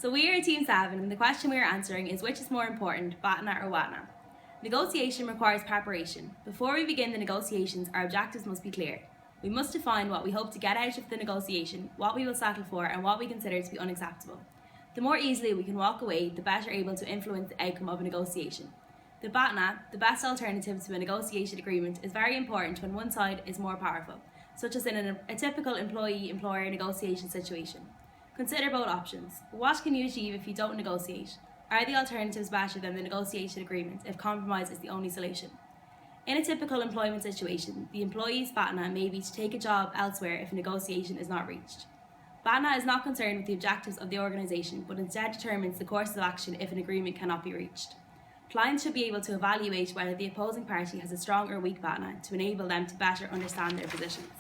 So we are Team 7 and the question we are answering is which is more important, BATNA or WATNA? Negotiation requires preparation. Before we begin the negotiations, our objectives must be clear. We must define what we hope to get out of the negotiation, what we will settle for and what we consider to be unacceptable. The more easily we can walk away, the better able to influence the outcome of a negotiation. The BATNA, the best alternative to a negotiation agreement, is very important when one side is more powerful, such as in a typical employee-employer negotiation situation. Consider both options. What can you achieve if you don't negotiate? Are the alternatives better than the negotiation agreement if compromise is the only solution? In a typical employment situation, the employee's BATNA may be to take a job elsewhere if a negotiation is not reached. BATNA is not concerned with the objectives of the organisation, but instead determines the course of action if an agreement cannot be reached. Clients should be able to evaluate whether the opposing party has a strong or weak BATNA to enable them to better understand their positions.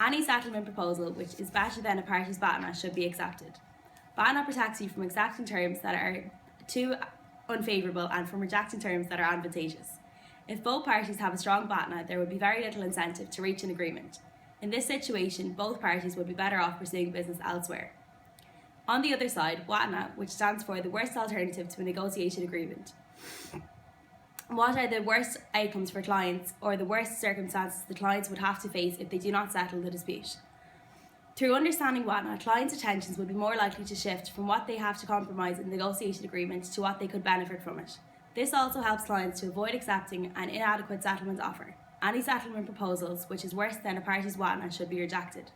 Any settlement proposal which is better than a party's BATNA should be accepted. BATNA protects you from accepting terms that are too unfavourable and from rejecting terms that are advantageous. If both parties have a strong BATNA, there would be very little incentive to reach an agreement. In this situation, both parties would be better off pursuing business elsewhere. On the other side, WATNA, which stands for the worst alternative to a negotiation agreement. What are the worst outcomes for clients or the worst circumstances the clients would have to face if they do not settle the dispute? Through understanding WATNA, clients' attentions would be more likely to shift from what they have to compromise in the negotiation agreement to what they could benefit from it. This also helps clients to avoid accepting an inadequate settlement offer. Any settlement proposals which is worse than a party's WATNA should be rejected.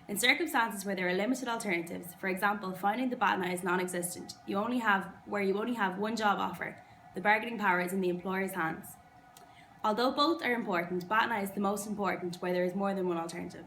In circumstances where there are limited alternatives, for example, finding the BATNA is non-existent, you only have one job offer, the bargaining power is in the employer's hands. Although both are important, BATNA is the most important where there is more than one alternative.